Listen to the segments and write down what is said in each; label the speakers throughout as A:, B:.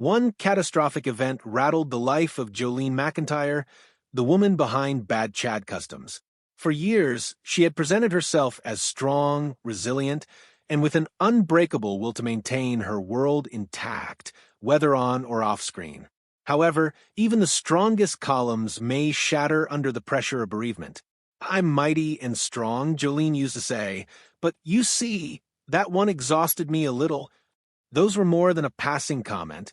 A: One catastrophic event rattled the life of Jolene Macintyre, the woman behind Bad Chad Customs. For years, she had presented herself as strong, resilient, and with an unbreakable will to maintain her world intact, whether on or off screen. However, even the strongest columns may shatter under the pressure of bereavement. "I'm mighty and strong," Jolene used to say, "but you see, that one exhausted me a little." Those were more than a passing comment.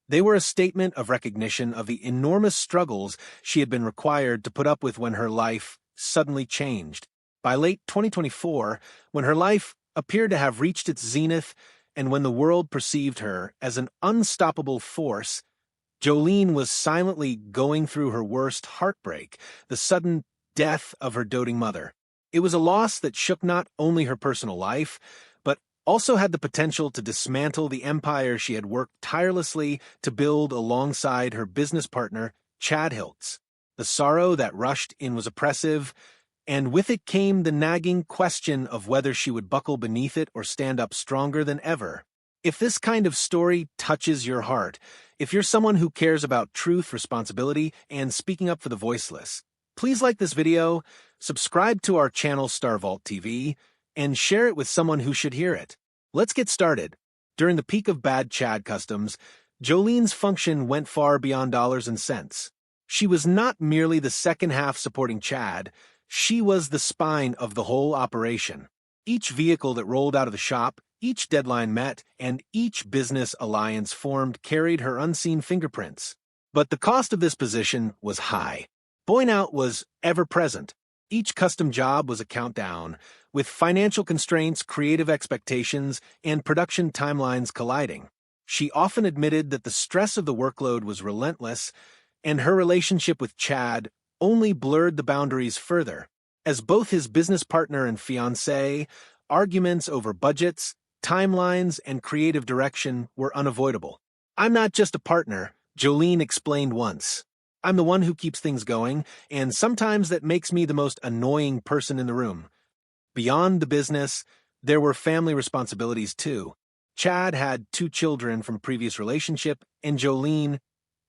A: They were a statement of recognition of the enormous struggles she had been required to put up with when her life suddenly changed. By late 2024, when her life appeared to have reached its zenith and when the world perceived her as an unstoppable force, Jolene was silently going through her worst heartbreak, the sudden death of her doting mother. It was a loss that shook not only her personal life, but also had the potential to dismantle the empire she had worked tirelessly to build alongside her business partner, Chad Hiltz. The sorrow that rushed in was oppressive, and with it came the nagging question of whether she would buckle beneath it or stand up stronger than ever. If this kind of story touches your heart, if you're someone who cares about truth, responsibility, and speaking up for the voiceless, please like this video, subscribe to our channel Star Vault TV, and share it with someone who should hear it. Let's get started. During the peak of Bad Chad Customs, Jolene's function went far beyond dollars and cents. She was not merely the second half supporting Chad, she was the spine of the whole operation. Each vehicle that rolled out of the shop, each deadline met, and each business alliance formed carried her unseen fingerprints. But the cost of this position was high. Burnout was ever-present. Each custom job was a countdown, with financial constraints, creative expectations, and production timelines colliding. She often admitted that the stress of the workload was relentless, and her relationship with Chad only blurred the boundaries further. As both his business partner and fiancé, arguments over budgets, timelines, and creative direction were unavoidable. "I'm not just a partner," Jolene explained once. "I'm the one who keeps things going, and sometimes that makes me the most annoying person in the room." Beyond the business, there were family responsibilities too. Chad had 2 children from a previous relationship, and Jolene,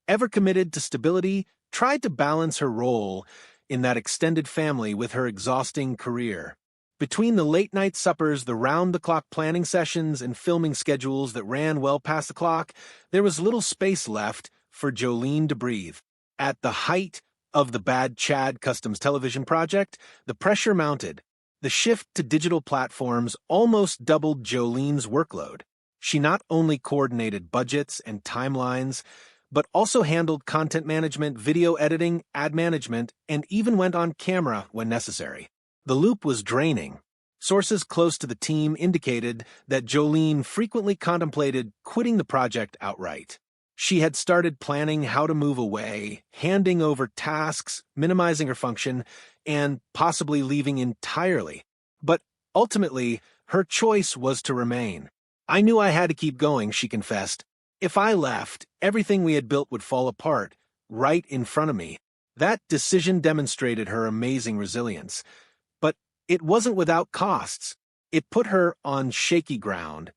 A: ever committed to stability, tried to balance her role in that extended family with her exhausting career. Between the late-night suppers, the round-the-clock planning sessions, and filming schedules that ran well past the clock, there was little space left for Jolene to breathe. At the height of the Bad Chad Customs television project, the pressure mounted. The shift to digital platforms almost doubled Jolene's workload. She not only coordinated budgets and timelines, but also handled content management, video editing, ad management, and even went on camera when necessary. The loop was draining. Sources close to the team indicated that Jolene frequently contemplated quitting the project outright. She had started planning how to move away, handing over tasks, minimizing her function, and possibly leaving entirely. But ultimately, her choice was to remain. "I knew I had to keep going," she confessed. "If I left, everything we had built would fall apart, right in front of me." That decision demonstrated her amazing resilience. But it wasn't without costs. It put her on shaky ground,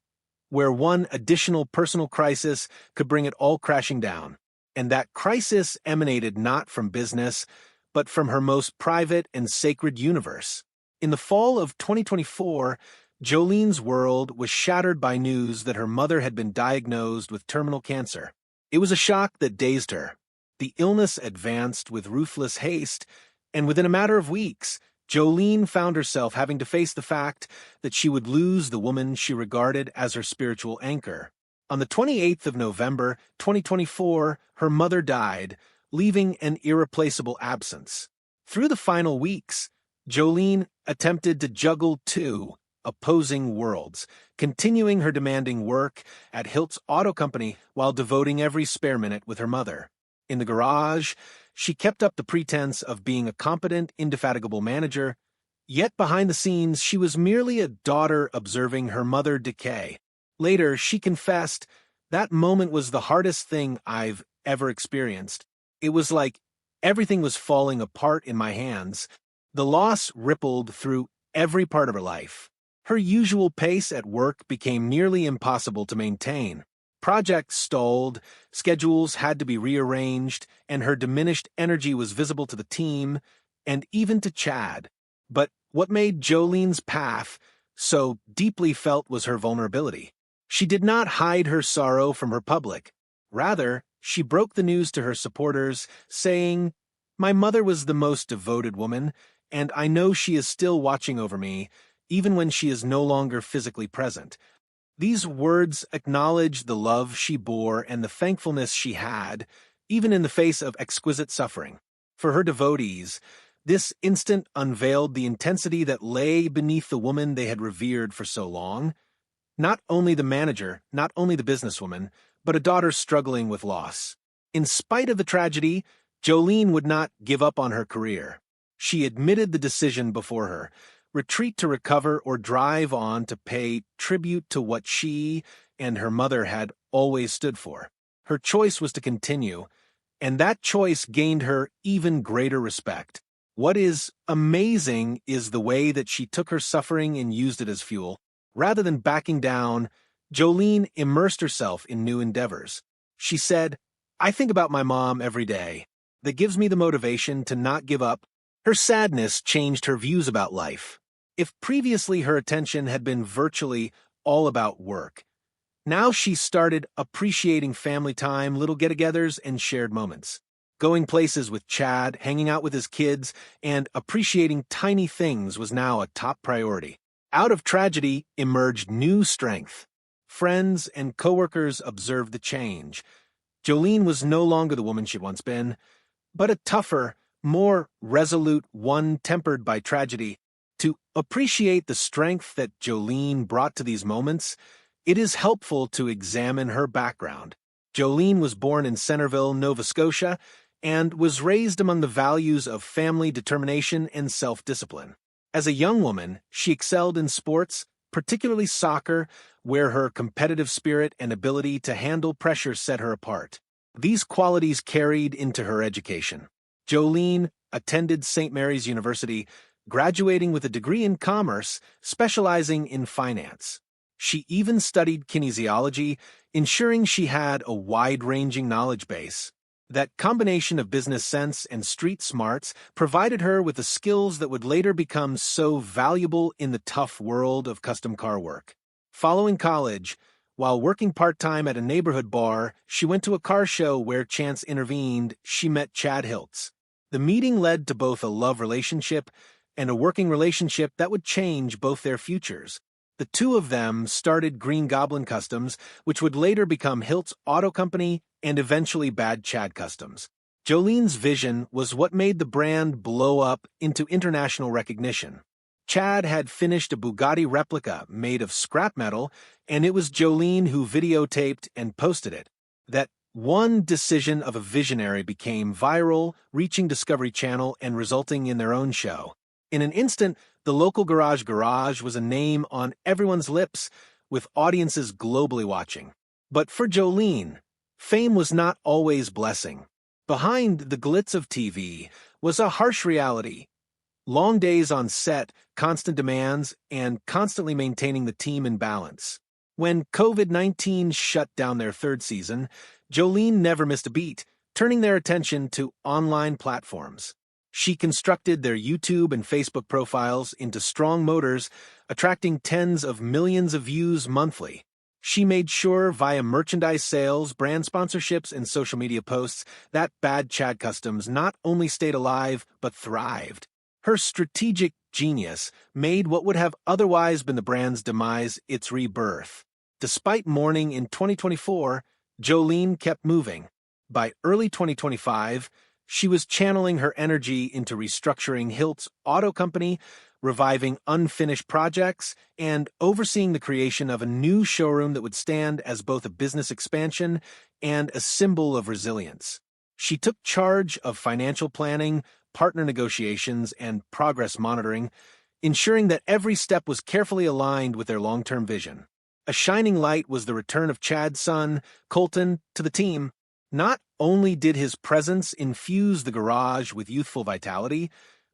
A: where one additional personal crisis could bring it all crashing down. And that crisis emanated not from business, but from her most private and sacred universe. In the fall of 2024, Jolene's world was shattered by news that her mother had been diagnosed with terminal cancer. It was a shock that dazed her. The illness advanced with ruthless haste, and within a matter of weeks, Jolene found herself having to face the fact that she would lose the woman she regarded as her spiritual anchor. On the 28th of November, 2024, her mother died, leaving an irreplaceable absence. Through the final weeks, Jolene attempted to juggle 2 opposing worlds, continuing her demanding work at Hiltz Auto Company while devoting every spare minute with her mother. In the garage, she kept up the pretense of being a competent, indefatigable manager, yet behind the scenes she was merely a daughter observing her mother decay. Later, she confessed, "That moment was the hardest thing I've ever experienced. It was like everything was falling apart in my hands." The loss rippled through every part of her life. Her usual pace at work became nearly impossible to maintain. projects stalled, schedules had to be rearranged, and her diminished energy was visible to the team and even to Chad. But what made Jolene's path so deeply felt was her vulnerability. She did not hide her sorrow from her public. Rather, she broke the news to her supporters, saying, "My mother was the most devoted woman, and I know she is still watching over me, even when she is no longer physically present." These words acknowledge the love she bore and the thankfulness she had, even in the face of exquisite suffering. For her devotees, this instant unveiled the intensity that lay beneath the woman they had revered for so long. Not only the manager, not only the businesswoman, but a daughter struggling with loss. In spite of the tragedy, Jolene would not give up on her career. She admitted the decision before her: retreat to recover or drive on to pay tribute to what she and her mother had always stood for. Her choice was to continue, and that choice gained her even greater respect. What is amazing is the way that she took her suffering and used it as fuel. Rather than backing down, Jolene immersed herself in new endeavors. She said, "I think about my mom every day. That gives me the motivation to not give up." Her sadness changed her views about life. If previously her attention had been virtually all about work, now she started appreciating family time, little get-togethers, and shared moments. Going places with Chad, hanging out with his kids, and appreciating tiny things was now a top priority. Out of tragedy emerged new strength. Friends and coworkers observed the change. Jolene was no longer the woman she'd once been, but a tougher, more resolute one tempered by tragedy. To appreciate the strength that Jolene brought to these moments, it is helpful to examine her background. Jolene was born in Centerville, Nova Scotia, and was raised among the values of family, determination, and self-discipline. As a young woman, she excelled in sports, particularly soccer, where her competitive spirit and ability to handle pressure set her apart. These qualities carried into her education. Jolene attended St. Mary's University, graduating with a degree in commerce, specializing in finance. She even studied kinesiology, ensuring she had a wide-ranging knowledge base. That combination of business sense and street smarts provided her with the skills that would later become so valuable in the tough world of custom car work. Following college, while working part-time at a neighborhood bar, she went to a car show where chance intervened. She met Chad Hiltz. The meeting led to both a love relationship and a working relationship that would change both their futures. The two of them started Green Goblin Customs, which would later become Hiltz Auto Company and eventually Bad Chad Customs. Jolene's vision was what made the brand blow up into international recognition. Chad had finished a Bugatti replica made of scrap metal, and it was Jolene who videotaped and posted it. That one decision of a visionary became viral, reaching Discovery Channel and resulting in their own show. In an instant, the local garage was a name on everyone's lips, with audiences globally watching. But for Jolene, fame was not always blessing. Behind the glitz of TV was a harsh reality. Long days on set, constant demands, and constantly maintaining the team in balance. When COVID-19 shut down their third season, Jolene never missed a beat, turning their attention to online platforms. She constructed their YouTube and Facebook profiles into strong motors, attracting tens of millions of views monthly. She made sure via merchandise sales, brand sponsorships, and social media posts that Bad Chad Customs not only stayed alive, but thrived. Her strategic genius made what would have otherwise been the brand's demise its rebirth. Despite mourning in 2024, Jolene kept moving. By early 2025, she was channeling her energy into restructuring Hiltz Auto Company, reviving unfinished projects, and overseeing the creation of a new showroom that would stand as both a business expansion and a symbol of resilience. She took charge of financial planning, partner negotiations, and progress monitoring, ensuring that every step was carefully aligned with their long-term vision. A shining light was the return of Chad's son, Colton, to the team. Not only did his presence infuse the garage with youthful vitality,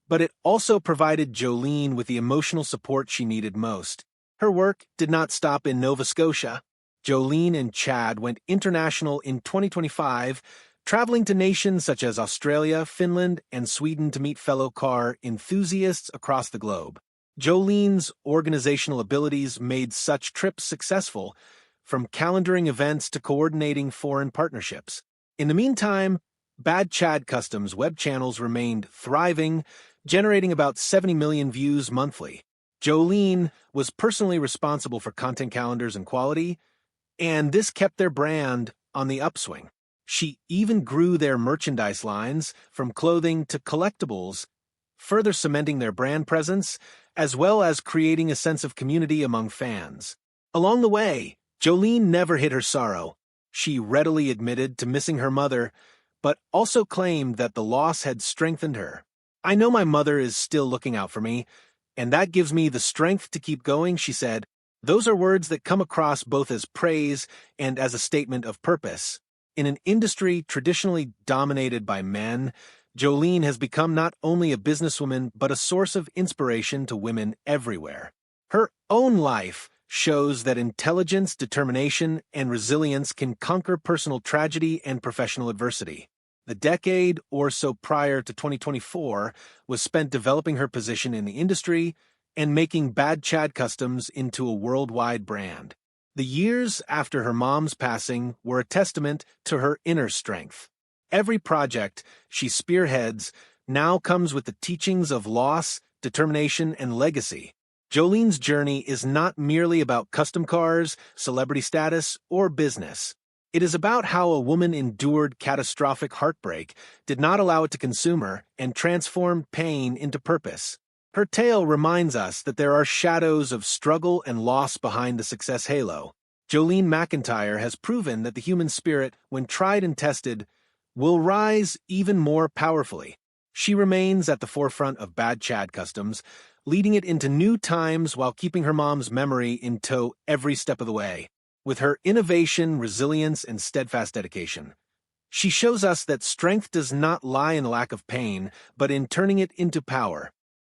A: but it also provided Jolene with the emotional support she needed most. Her work did not stop in Nova Scotia. Jolene and Chad went international in 2025, traveling to nations such as Australia, Finland, and Sweden to meet fellow car enthusiasts across the globe. Jolene's organizational abilities made such trips successful, from calendaring events to coordinating foreign partnerships. In the meantime, Bad Chad Customs web channels remained thriving, generating about 70 million views monthly. Jolene was personally responsible for content calendars and quality, and this kept their brand on the upswing. She even grew their merchandise lines, from clothing to collectibles, further cementing their brand presence, as well as creating a sense of community among fans. Along the way, Jolene never hid her sorrow. She readily admitted to missing her mother, but also claimed that the loss had strengthened her. "I know my mother is still looking out for me, and that gives me the strength to keep going," she said. Those are words that come across both as praise and as a statement of purpose. In an industry traditionally dominated by men, Jolene has become not only a businesswoman but a source of inspiration to women everywhere. Her own life shows that intelligence, determination, and resilience can conquer personal tragedy and professional adversity. The decade or so prior to 2024 was spent developing her position in the industry and making Bad Chad Customs into a worldwide brand. The years after her mom's passing were a testament to her inner strength. Every project she spearheads now comes with the teachings of loss, determination, and legacy. Jolene's journey is not merely about custom cars, celebrity status, or business. It is about how a woman endured catastrophic heartbreak, did not allow it to consume her, and transformed pain into purpose. Her tale reminds us that there are shadows of struggle and loss behind the success halo. Jolene Macintyre has proven that the human spirit, when tried and tested, will rise even more powerfully. She remains at the forefront of Bad Chad Customs, leading it into new times while keeping her mom's memory in tow every step of the way. With her innovation, resilience, and steadfast dedication, she shows us that strength does not lie in lack of pain, but in turning it into power.